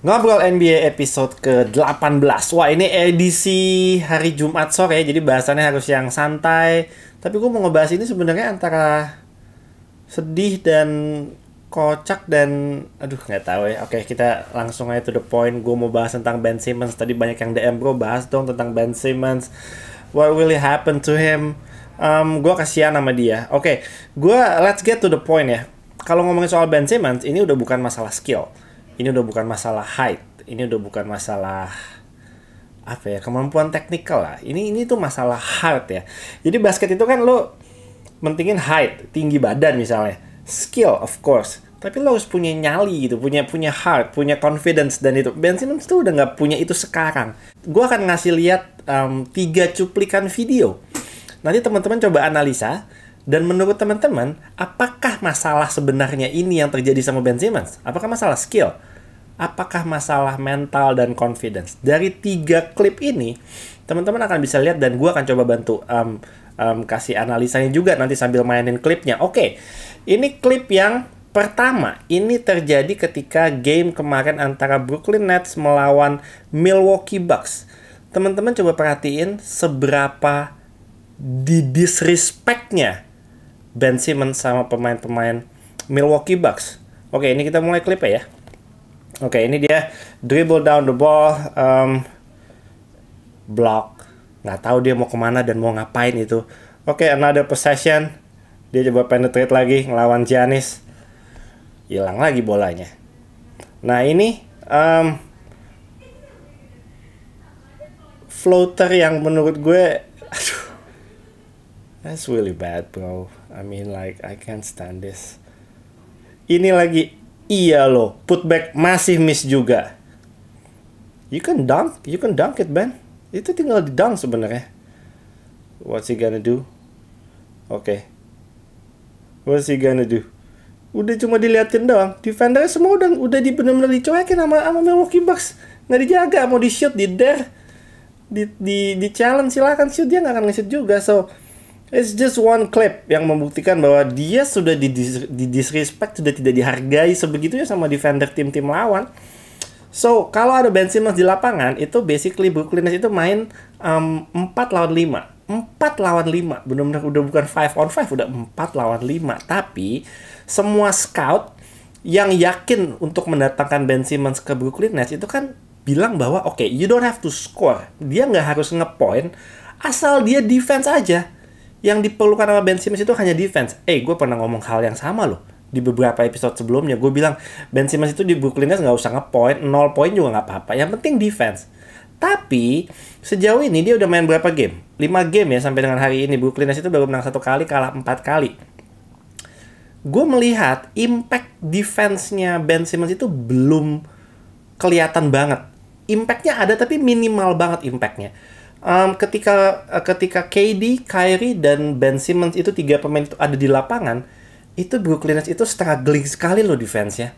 Ngobrol NBA episode ke-18. Wah, ini edisi hari Jumat sore, jadi bahasannya harus yang santai. Tapi gue mau ngebahas ini sebenarnya antara sedih dan kocak dan aduh nggak tahu ya. Oke, kita langsung aja to the point. Gue mau bahas tentang Ben Simmons. Tadi banyak yang DM, bro, bahas dong tentang Ben Simmons. What really happened to him? Gue kasihan sama dia. Oke, let's get to the point ya. Kalau ngomongin soal Ben Simmons, ini udah bukan masalah skill. Ini udah bukan masalah height. Ini udah bukan masalah apa ya, kemampuan teknikal lah. Ini tuh masalah heart ya. Jadi basket itu kan lo mentingin height, tinggi badan misalnya. Skill of course. Tapi lo harus punya nyali gitu, punya heart, punya confidence, dan itu Ben Simmons tuh udah nggak punya itu sekarang. Gue akan ngasih lihat 3 cuplikan video. Nanti teman-teman coba analisa. Dan menurut teman-teman, apakah masalah sebenarnya ini yang terjadi sama Ben Simmons? Apakah masalah skill? Apakah masalah mental dan confidence? Dari 3 klip ini, teman-teman akan bisa lihat dan gue akan coba bantu kasih analisanya juga nanti sambil mainin klipnya. Oke, ini klip yang pertama. Ini terjadi ketika game kemarin antara Brooklyn Nets melawan Milwaukee Bucks. Teman-teman coba perhatiin seberapa disrespect-nya Ben Simmons sama pemain-pemain Milwaukee Bucks. Oke, ini kita mulai klipnya ya. Oke, ini dia dribble down the ball, block. Nggak tahu dia mau kemana dan mau ngapain itu. Oke, another possession. Dia coba penetrate lagi ngelawan Giannis. Hilang lagi bolanya. Nah, ini floater yang menurut gue, aduh, that's really bad, bro. I mean, like, I can't stand this. Ini lagi, iya loh, putback masih miss juga. You can dunk it, Ben. Itu tinggal di dunk sebenarnya. What's he gonna do? Oke. What's he gonna do? Udah cuma diliatin doang. Defender semua udah bener-bener dicuekin sama Milwaukee Bucks. Nggak dijaga, mau di shoot, di dare, di challenge, silakan shoot, dia nggak akan nge-shoot juga. So it's just one clip yang membuktikan bahwa dia sudah di disrespect, sudah tidak dihargai sebegitunya sama defender tim-tim lawan. So, kalau ada Ben Simmons di lapangan, itu basically Brooklyn Nets itu main 4 lawan 5. 4 lawan 5. Benar-benar udah bukan 5 on 5, udah 4 lawan 5. Tapi, semua scout yang yakin untuk mendatangkan Ben Simmons ke Brooklyn Nets itu kan bilang bahwa oke, you don't have to score. Dia nggak harus nge-point, asal dia defense aja. Yang diperlukan sama Ben Simmons itu hanya defense. Gue pernah ngomong hal yang sama loh. Di beberapa episode sebelumnya, gue bilang Ben Simmons itu di Brooklyn Nets nggak usah nge-point, 0 point juga nggak apa-apa. Yang penting defense. Tapi, sejauh ini dia udah main berapa game? 5 game ya sampai dengan hari ini. Brooklyn Nets itu baru menang 1 kali, kalah 4 kali. Gue melihat impact defense-nya Ben Simmons itu belum kelihatan banget. Impact-nya ada tapi minimal banget impact-nya. Ketika KD, Kyrie, dan Ben Simmons itu 3 pemain itu ada di lapangan, itu Brooklyn Nets itu struggling sekali loh defense-nya.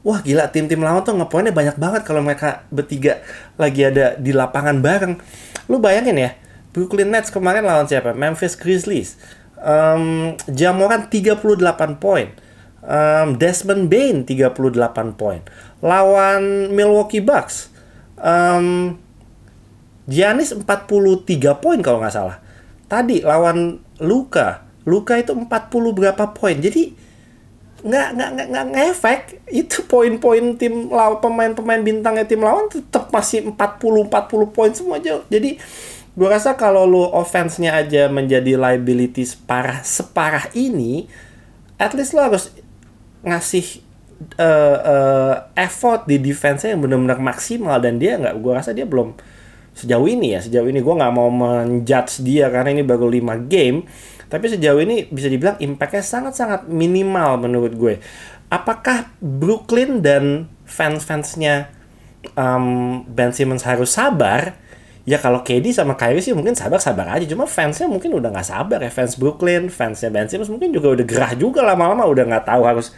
Wah gila, tim-tim lawan tuh nge-pointnya banyak banget kalau mereka bertiga lagi ada di lapangan bareng. Lu bayangin ya, Brooklyn Nets kemarin lawan siapa? Memphis Grizzlies. Ja Morant 38 poin. Desmond Bane 38 poin. Lawan Milwaukee Bucks, Giannis 43 poin kalau nggak salah. Tadi lawan Luka itu 40 berapa poin. Jadi nggak ngefek. Itu poin-poin tim lawan, pemain-pemain bintangnya tim lawan tetap masih 40 poin semua aja. Jadi gue rasa kalau lu offense-nya aja menjadi liability separah ini, at least lo harus ngasih effort di defense-nya yang benar-benar maksimal, dan dia nggak, gue rasa dia belum sejauh ini gue nggak mau menjudge dia karena ini baru 5 game, tapi sejauh ini bisa dibilang impact-nya sangat-sangat minimal menurut gue. Apakah Brooklyn dan fans-fansnya Ben Simmons harus sabar? Ya kalau KD sama Kyrie sih mungkin sabar-sabar aja, cuma fansnya mungkin udah nggak sabar ya. Fans Brooklyn, fansnya Ben Simmons mungkin juga udah gerah juga, lama-lama udah nggak tahu harus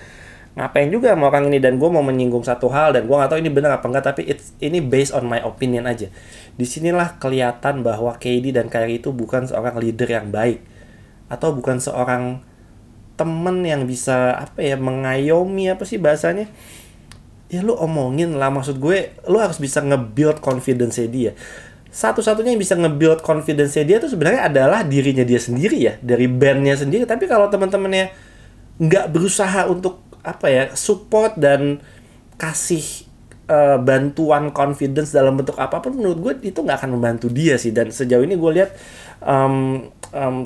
ngapain juga sama orang ini. Dan gue mau menyinggung satu hal, dan gue nggak tahu ini benar apa enggak, tapi ini based on my opinion aja. Disinilah kelihatan bahwa KD dan Kyrie itu bukan seorang leader yang baik, atau bukan seorang temen yang bisa mengayomi, apa sih bahasanya, ya lu omongin lah, maksud gue lu harus bisa nge-build confidence dia. Satu-satunya yang bisa nge-build confidence dia tuh sebenarnya adalah dirinya dia sendiri ya, dari bandnya sendiri. Tapi kalau teman-temannya nggak berusaha untuk apa ya, support dan kasih bantuan confidence dalam bentuk apapun, menurut gue itu nggak akan membantu dia sih. Dan sejauh ini gue lihat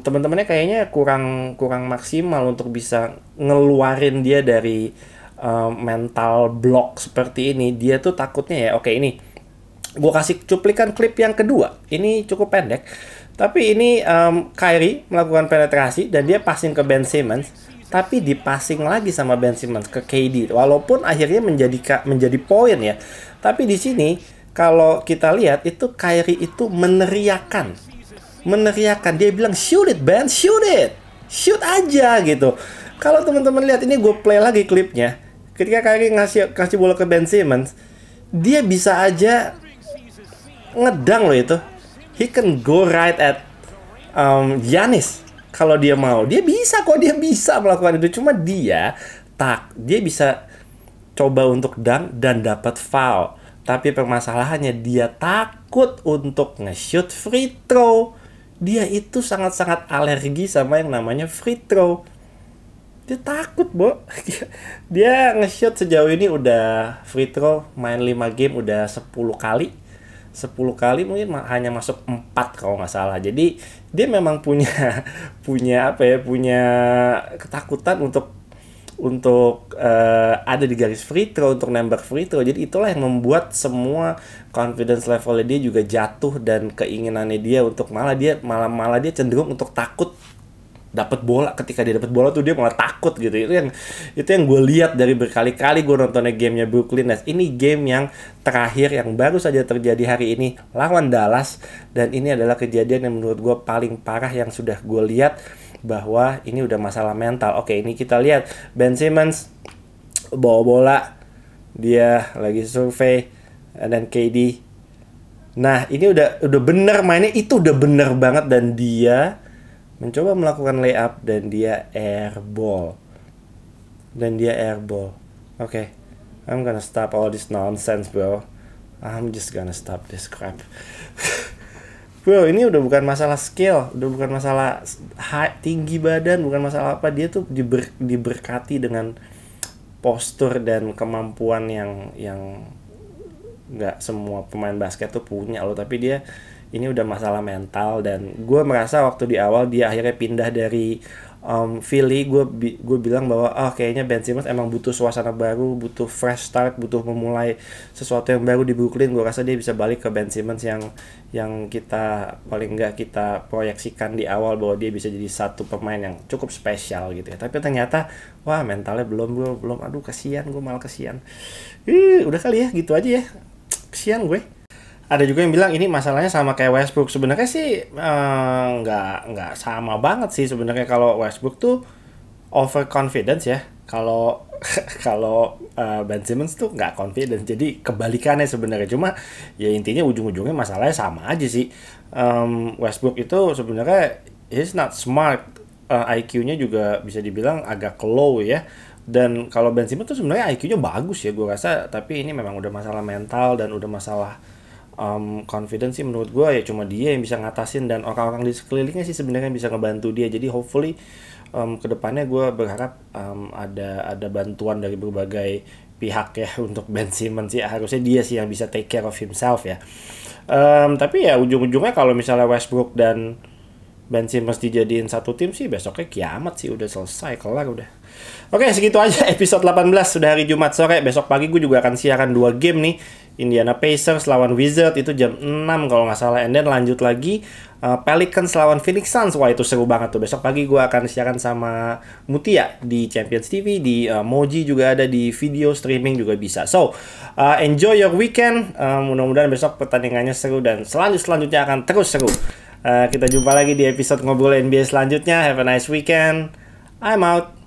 teman-temannya kayaknya kurang maksimal untuk bisa ngeluarin dia dari mental block seperti ini. Dia tuh takutnya ya, oke ini gue kasih cuplikan klip yang kedua, ini cukup pendek, tapi ini Kyrie melakukan penetrasi dan dia passing ke Ben Simmons, tapi dipassing lagi sama Ben Simmons ke KD, walaupun akhirnya menjadi poin ya. Tapi di sini kalau kita lihat itu Kyrie itu meneriakan, dia bilang shoot it Ben, shoot aja gitu. Kalau teman-teman lihat ini, gue play lagi klipnya, ketika Kyrie kasih bola ke Ben Simmons, dia bisa aja ngedang loh itu. He can go right at Giannis kalau dia mau. Dia bisa melakukan itu. Cuma dia bisa coba untuk dunk dan dapat foul. Tapi permasalahannya dia takut untuk nge-shoot free throw. Dia itu sangat-sangat alergi sama yang namanya free throw. Dia takut, Bo. Dia nge-shoot sejauh ini udah free throw, main 5 game udah 10 kali mungkin hanya masuk 4 kalau nggak salah. Jadi dia memang punya ketakutan untuk ada di garis free throw, untuk nembak free throw. Jadi itulah yang membuat semua confidence levelnya dia juga jatuh, dan keinginannya dia untuk malah dia cenderung untuk takut dapat bola. Ketika dia dapat bola tuh dia malah takut gitu. Itu yang gue lihat dari berkali-kali gue nontonnya gamenya Brooklyn Nets. Ini game yang terakhir yang baru saja terjadi hari ini lawan Dallas, dan ini adalah kejadian yang menurut gue paling parah yang sudah gue lihat, bahwa ini udah masalah mental. Oke, ini kita lihat Ben Simmons bawa bola, dia lagi survei, dan KD. Nah, ini udah bener mainnya, itu udah bener banget, dan dia mencoba melakukan layup dan dia airball. Oke, I'm gonna stop all this nonsense, bro. I'm just gonna stop this crap. Bro, ini udah bukan masalah skill, udah bukan masalah tinggi badan, bukan masalah apa. Dia tuh diberkati dengan postur dan kemampuan yang nggak semua pemain basket tuh punya loh. Tapi dia ini udah masalah mental, dan gue merasa waktu di awal dia akhirnya pindah dari Philly, gue bilang bahwa kayaknya Ben Simmons emang butuh suasana baru, butuh fresh start, butuh memulai sesuatu yang baru di Brooklyn. Gue rasa dia bisa balik ke Ben Simmons yang kita paling nggak kita proyeksikan di awal, bahwa dia bisa jadi satu pemain yang cukup spesial gitu ya. Tapi ternyata mentalnya belum. Aduh, kasihan, gue malah kasihan. Udah kali ya, gitu aja ya. Kasihan gue. Ada juga yang bilang ini masalahnya sama kayak Westbrook. Sebenarnya sih nggak sama banget sih sebenarnya. Kalau Westbrook tuh overconfidence ya. Kalau Ben Simmons tuh nggak confidence. Jadi kebalikannya sebenarnya. Cuma ya intinya ujung-ujungnya masalahnya sama aja sih. Westbrook itu sebenarnya he's not smart. IQ-nya juga bisa dibilang agak low ya. Dan kalau Ben Simmons tuh sebenarnya IQ-nya bagus ya gue rasa. Tapi ini memang udah masalah mental dan udah masalah confidence sih menurut gue. Ya cuma dia yang bisa ngatasin, dan orang-orang di sekelilingnya sih sebenarnya bisa ngebantu dia. Jadi hopefully kedepannya gue berharap ada bantuan dari berbagai pihak ya untuk Ben Simmons sih. Harusnya dia sih yang bisa take care of himself ya. Tapi ya ujung-ujungnya kalau misalnya Westbrook dan Ben Simmons dijadiin satu tim sih, besoknya kiamat sih, udah selesai, kelar udah. Oke, segitu aja episode 18, sudah hari Jumat sore. Besok pagi gue juga akan siaran 2 game nih. Indiana Pacers lawan Wizards itu jam 6 kalau nggak salah. And then lanjut lagi Pelicans lawan Phoenix Suns. Wah, itu seru banget tuh. Besok pagi gue akan siaran sama Mutia di Champions TV, di Moji juga ada, di video streaming juga bisa. So, enjoy your weekend. Mudah-mudahan besok pertandingannya seru dan selanjutnya akan terus seru. Kita jumpa lagi di episode ngobrol NBA selanjutnya. Have a nice weekend. I'm out.